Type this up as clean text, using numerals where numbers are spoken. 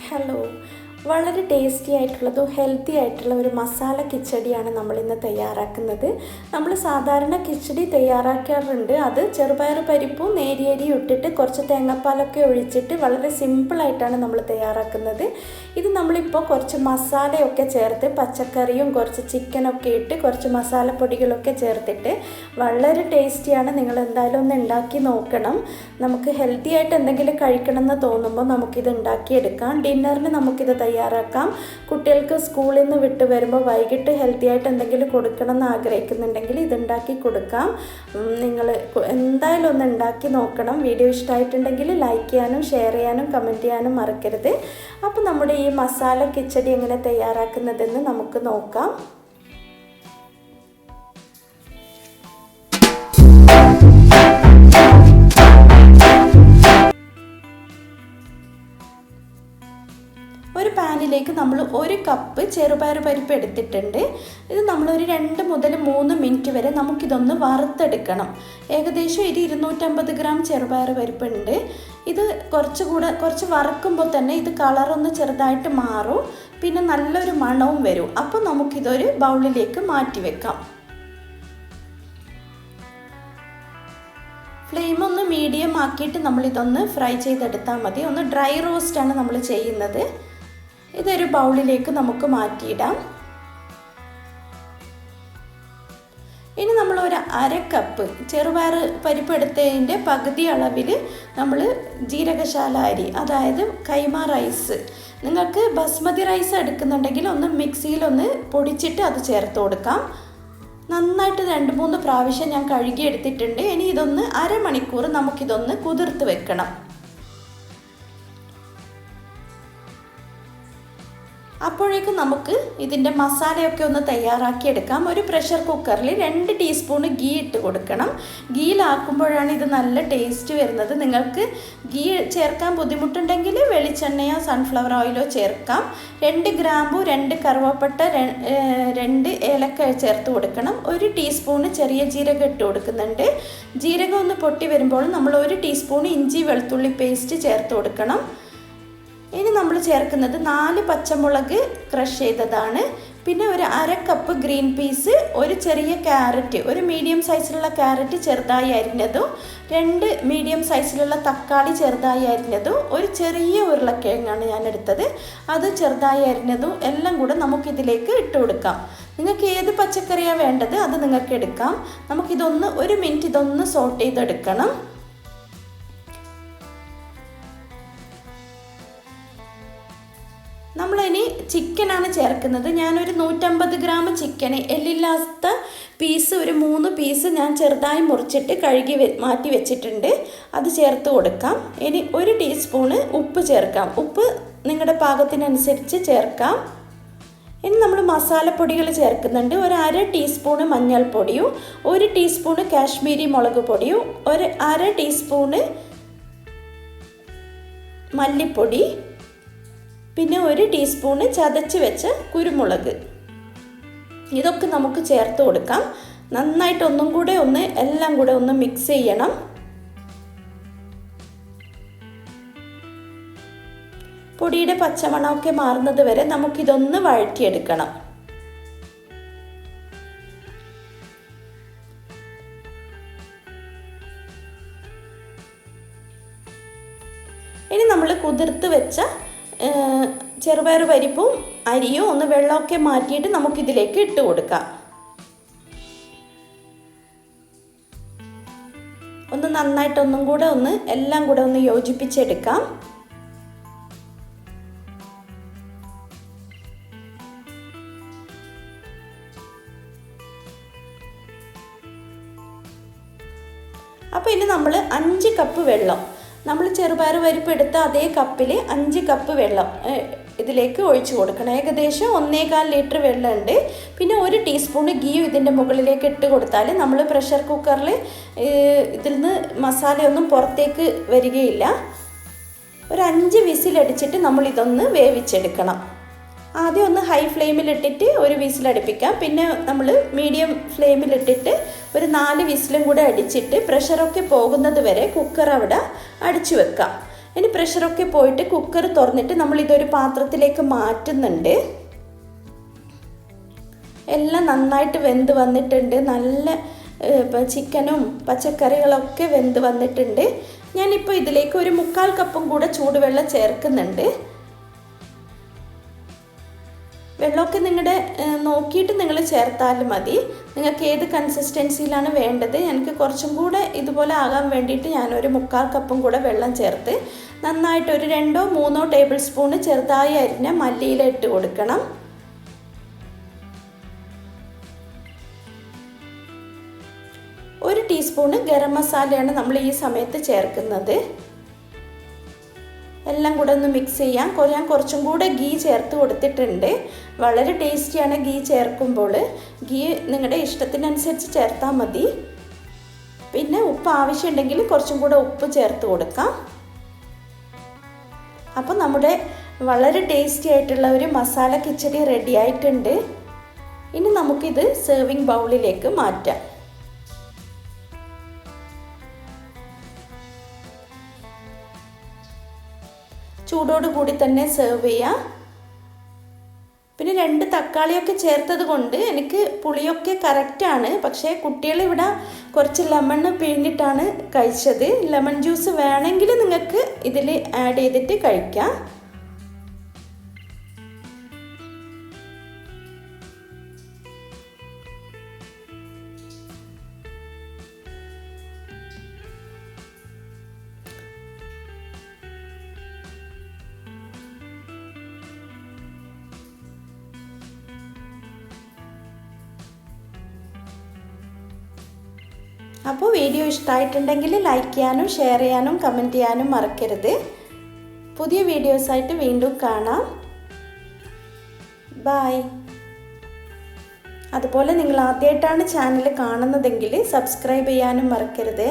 Hello, വളരെ tasty ആയിട്ടുള്ളതും healthy ആയിട്ടുള്ള ഒരു മസാല കിച്ചടിയാണ് നമ്മളിന്ന് തയ്യാറാക്കുന്നത്. നമ്മൾ സാധാരണ കിച്ചടി തയ്യാറാക്കാറുണ്ട്. അത് ചെറുപയർ പരിപ്പും നേരിയരിയും ഇട്ടിട്ട് കുറച്ച് തേങ്ങാപ്പാലൊക്കെ ഒഴിച്ചിട്ട് വളരെ സിമ്പിളായിട്ടാണ് നമ്മൾ തയ്യാറാക്കുന്നത്. ഇത് നമ്മളിപ്പോൾ കുറച്ച് മസാലയൊക്കെ ചേർത്ത് പച്ചക്കറിയും കുറച്ച് ചിക്കനൊക്കെ ഇട്ട് കുറച്ച് മസാലപ്പൊടികളൊക്കെ ചേർത്തിട്ട് വളരെ ടേസ്റ്റിയാണ്. നിങ്ങൾ എന്തായാലും ഒന്ന് ഉണ്ടാക്കി നോക്കണം. നമുക്ക് ഹെൽത്തി ആയിട്ട് എന്തെങ്കിലും കഴിക്കണം എന്ന് തോന്നുമ്പോൾ നമുക്കിത് ഉണ്ടാക്കിയെടുക്കാം. ഡിന്നറിന് നമുക്കിത് തയ്യാറാക്കാം. കുട്ടികൾക്ക് സ്കൂളിൽ നിന്ന് വിട്ട് വരുമ്പോൾ വൈകിട്ട് ഹെൽത്തി ആയിട്ട് എന്തെങ്കിലും കൊടുക്കണം എന്ന് ആഗ്രഹിക്കുന്നുണ്ടെങ്കിൽ ഇതുണ്ടാക്കി കൊടുക്കാം. നിങ്ങൾ എന്തായാലും ഒന്ന് ഉണ്ടാക്കി നോക്കണം. വീഡിയോ ഇഷ്ടമായിട്ടുണ്ടെങ്കിൽ ലൈക്ക് ചെയ്യാനും ഷെയർ ചെയ്യാനും കമൻറ്റ് ചെയ്യാനും മറക്കരുത്. അപ്പോൾ നമ്മുടെ ഈ മസാല കിച്ചടി എങ്ങനെ തയ്യാറാക്കുന്നതെന്ന് നമുക്ക് നോക്കാം. ഒരു പാനിലേക്ക് നമ്മൾ 1 കപ്പ് ചെറുപയർ പരിപ്പ് എടുത്തിട്ടുണ്ട്. ഇത് നമ്മളൊരു 2 മുതൽ 3 മിനിറ്റ് വരെ നമുക്കിതൊന്ന് വറുത്തെടുക്കണം. ഏകദേശം 250 ഗ്രാം ചെറുപയർ പരിപ്പുണ്ട്. ഇത് കുറച്ച് വറുക്കുമ്പോൾ തന്നെ ഇത് കളറൊന്ന് ചെറുതായിട്ട് മാറും. പിന്നെ നല്ലൊരു മണവും വരും. അപ്പോൾ നമുക്കിതൊരു ബൗളിലേക്ക് മാറ്റി വെക്കാം. ഫ്ലെയിം ഒന്ന് മീഡിയം ആക്കിയിട്ട് നമ്മളിതൊന്ന് ഫ്രൈ ചെയ്തെടുത്താൽ മതി. ഒന്ന് ഡ്രൈ റോസ്റ്റാണ് നമ്മൾ ചെയ്യുന്നത്. ഇതൊരു ബൗളിലേക്ക് നമുക്ക് മാറ്റിയിടാം. ഇനി നമ്മൾ ഒരു 1/2 കപ്പ് ചെറുപയർ പരിപ്പ് എടുത്തതിൻ്റെ പകുതി അളവിൽ നമ്മൾ ജീരകശാല അരി, അതായത് കൈമ റൈസ്, നിങ്ങൾക്ക് ബസ്മതി റൈസ് എടുക്കുന്നുണ്ടെങ്കിൽ ഒന്ന് മിക്സിയിലൊന്ന് പൊടിച്ചിട്ട് അത് ചേർത്ത് കൊടുക്കാം. നന്നായിട്ട് 2-3 പ്രാവശ്യം ഞാൻ കഴുകി എടുത്തിട്ടുണ്ട്. ഇനി ഇതൊന്ന് അരമണിക്കൂർ നമുക്കിതൊന്ന് കുതിർത്ത് വെക്കണം. അപ്പോഴേക്കും നമുക്ക് ഇതിൻ്റെ മസാലയൊക്കെ ഒന്ന് തയ്യാറാക്കിയെടുക്കാം. ഒരു പ്രഷർ കുക്കറിൽ 2 ടീസ്പൂണ് ഗീ ഇട്ട് കൊടുക്കണം. ഗീയിലാക്കുമ്പോഴാണ് ഇത് നല്ല ടേസ്റ്റ് വരുന്നത്. നിങ്ങൾക്ക് ഗീ ചേർക്കാൻ ബുദ്ധിമുട്ടുണ്ടെങ്കിൽ വെളിച്ചെണ്ണയോ സൺഫ്ലവർ ഓയിലോ ചേർക്കാം. 2 ഗ്രാമ്പു, 2 കറുവപ്പട്ട, 2 ഏലക്ക ചേർത്ത് കൊടുക്കണം. 1 ടീസ്പൂണ് ചെറിയ ജീരകം ഇട്ട് കൊടുക്കുന്നുണ്ട്. ജീരകം ഒന്ന് പൊട്ടി വരുമ്പോൾ നമ്മൾ 1 ടീസ്പൂൺ ഇഞ്ചി വെളുത്തുള്ളി പേസ്റ്റ് ചേർത്ത് കൊടുക്കണം. ഇനി നമ്മൾ ചേർക്കുന്നത് 4 പച്ചമുളക് ക്രഷ് ചെയ്തതാണ്. പിന്നെ ഒരു 1/2 കപ്പ് ഗ്രീൻ പീസ്, ഒരു ചെറിയ ക്യാരറ്റ്, ഒരു മീഡിയം സൈസിലുള്ള ക്യാരറ്റ് ചെറുതായി അരിഞ്ഞതും, 2 മീഡിയം സൈസിലുള്ള തക്കാളി ചെറുതായി അരിഞ്ഞതും, ഒരു ചെറിയ ഉരുളക്കിഴങ്ങാണ് ഞാൻ എടുത്തത്, അത് ചെറുതായി അരിഞ്ഞതും എല്ലാം കൂടെ നമുക്കിതിലേക്ക് ഇട്ട് കൊടുക്കാം. നിങ്ങൾക്ക് ഏത് പച്ചക്കറിയാണ് വേണ്ടത് അത് നിങ്ങൾക്ക് എടുക്കാം. നമുക്കിതൊന്ന് 1 മിനിറ്റ് ഇതൊന്ന് സോട്ട് ചെയ്തെടുക്കണം. നമ്മളിനി ചിക്കനാണ് ചേർക്കുന്നത്. ഞാനൊരു 150 ഗ്രാം ചിക്കന്, എല്ലില്ലാത്ത പീസ് ഒരു 3 പീസ് ഞാൻ ചെറുതായി മുറിച്ചിട്ട് കഴുകി മാറ്റി വെച്ചിട്ടുണ്ട്. അത് ചേർത്ത് കൊടുക്കാം. ഇനി 1 ടീസ്പൂണ് ഉപ്പ് ചേർക്കാം. ഉപ്പ് നിങ്ങളുടെ പാകത്തിനനുസരിച്ച് ചേർക്കാം. ഇനി നമ്മൾ മസാലപ്പൊടികൾ ചേർക്കുന്നുണ്ട്. ഒരു 1/2 ടീസ്പൂണ് മഞ്ഞൾപ്പൊടിയും, 1 ടീസ്പൂണ് കാശ്മീരി മുളക് പൊടിയും, ഒരു 1/2 ടീസ്പൂണ് മല്ലിപ്പൊടി, പിന്നെ 1 ടീസ്പൂണ് ചതച്ച് വെച്ച കുരുമുളക്. ഇതൊക്കെ നമുക്ക് ചേർത്ത് കൊടുക്കാം. നന്നായിട്ട് ഒന്നും കൂടെ എല്ലാം കൂടെ ഒന്ന് മിക്സ് ചെയ്യണം. പൊടിയുടെ പച്ചമണമൊക്കെ മാറുന്നത് വരെ നമുക്കിതൊന്ന് വഴറ്റിയെടുക്കണം. ഇനി നമ്മൾ കുതിർത്ത് വെച്ച ചെറുപയർ പരിപ്പും അരിയും ഒന്ന് വെള്ളമൊക്കെ മാറ്റിയിട്ട് നമുക്കിതിലേക്ക് ഇട്ട് കൊടുക്കാം. ഒന്ന് നന്നായിട്ട് ഒന്നും കൂടെ എല്ലാം കൂടെ യോജിപ്പിച്ചെടുക്കാം. അപ്പോൾ ഇനി നമ്മൾ 5 കപ്പ് വെള്ളം, നമ്മൾ ചെറുപയർ പരിപ്പ് എടുത്ത അതേ കപ്പിൽ 5 കപ്പ് വെള്ളം ഇതിലേക്ക് ഒഴിച്ചു കൊടുക്കണം. ഏകദേശം 1.25 ലിറ്റർ വെള്ളമുണ്ട്. പിന്നെ 1 ടീസ്പൂൺ ഗീ ഇതിൻ്റെ മുകളിലേക്ക് ഇട്ട് കൊടുത്താൽ നമ്മൾ പ്രഷർ കുക്കറിൽ ഇതിൽ നിന്ന് മസാലയൊന്നും പുറത്തേക്ക് വരികയില്ല. ഒരു 5 വിസിലടിച്ചിട്ട് നമ്മളിതൊന്ന് വേവിച്ചെടുക്കണം. ആദ്യം ഒന്ന് ഹൈ ഫ്ലെയിമിലിട്ടിട്ട് ഒരു വിസിലടുപ്പിക്കാം. പിന്നെ നമ്മൾ മീഡിയം ഫ്ലെയിമിലിട്ടിട്ട് ഒരു 4 വിസിലും കൂടെ അടിച്ചിട്ട് പ്രഷറൊക്കെ പോകുന്നത് വരെ കുക്കർ അവിടെ അടിച്ചു വെക്കാം. ഇനി പ്രഷറൊക്കെ പോയിട്ട് കുക്കർ തുറന്നിട്ട് നമ്മൾ ഇതൊരു പാത്രത്തിലേക്ക് മാറ്റുന്നുണ്ട്. എല്ലാം നന്നായിട്ട് വെന്ത് വന്നിട്ടുണ്ട്. നല്ല ചിക്കനും പച്ചക്കറികളൊക്കെ വെന്ത് വന്നിട്ടുണ്ട്. ഞാനിപ്പോൾ ഇതിലേക്ക് ഒരു 1/4 കപ്പും കൂടെ ചൂടുവെള്ളം ചേർക്കുന്നുണ്ട്. വെള്ളമൊക്കെ നിങ്ങളുടെ നോക്കിയിട്ട് നിങ്ങൾ ചേർത്താലും മതി. നിങ്ങൾക്ക് ഏത് കൺസിസ്റ്റൻസിയിലാണ് വേണ്ടത്. എനിക്ക് കുറച്ചും കൂടെ ഇതുപോലെ ആകാൻ വേണ്ടിയിട്ട് ഞാനൊരു 1/4 കപ്പും കൂടെ വെള്ളം ചേർത്ത് നന്നായിട്ട് ഒരു 2-3 ടേബിൾ സ്പൂണ് ചെറുതായി അരിഞ്ഞ മല്ലിയില ഇട്ട് കൊടുക്കണം. ഒരു ടീസ്പൂണ് ഗരം മസാലയാണ് നമ്മൾ ഈ സമയത്ത് ചേർക്കുന്നത്. എല്ലാം കൂടെ ഒന്ന് മിക്സ് ചെയ്യാം. ഞാൻ കുറച്ചും കൂടെ ഗീ ചേർത്ത് കൊടുത്തിട്ടുണ്ട്. വളരെ ടേസ്റ്റിയാണ് ഗീ ചേർക്കുമ്പോൾ. ഗീ നിങ്ങളുടെ ഇഷ്ടത്തിനനുസരിച്ച് ചേർത്താൽ മതി. പിന്നെ ഉപ്പ് ആവശ്യമുണ്ടെങ്കിൽ കുറച്ചും കൂടെ ഉപ്പ് ചേർത്ത് കൊടുക്കാം. അപ്പോൾ നമ്മുടെ വളരെ ടേസ്റ്റി ആയിട്ടുള്ള ഒരു മസാല കിച്ചടി റെഡി ആയിട്ടുണ്ട്. ഇനി നമുക്കിത് സെർവിങ് ബൗളിലേക്ക് മാറ്റാം. ചൂടോട് കൂടി തന്നെ സെർവ് ചെയ്യാം. പിന്നെ 2 തക്കാളിയൊക്കെ ചേർത്തത് കൊണ്ട് എനിക്ക് പുളിയൊക്കെ കറക്റ്റാണ്. പക്ഷേ കുട്ടികൾ ഇവിടെ കുറച്ച് ലെമൺ പിഴിഞ്ഞിട്ടാണ് കഴിച്ചത്. ലെമൺ ജ്യൂസ് വേണമെങ്കിൽ നിങ്ങൾക്ക് ഇതിൽ ആഡ് ചെയ്തിട്ട് കഴിക്കാം. അപ്പോൾ വീഡിയോ ഇഷ്ടമായിട്ടുണ്ടെങ്കിൽ ലൈക്ക് ചെയ്യാനും ഷെയർ ചെയ്യാനും കമൻറ്റ് ചെയ്യാനും മറക്കരുത്. പുതിയ വീഡിയോസായിട്ട് വീണ്ടും കാണാം. ബൈ. അതുപോലെ നിങ്ങൾ ആദ്യമായിട്ടാണ് ചാനൽ കാണുന്നതെങ്കിൽ സബ്സ്ക്രൈബ് ചെയ്യാനും മറക്കരുത്.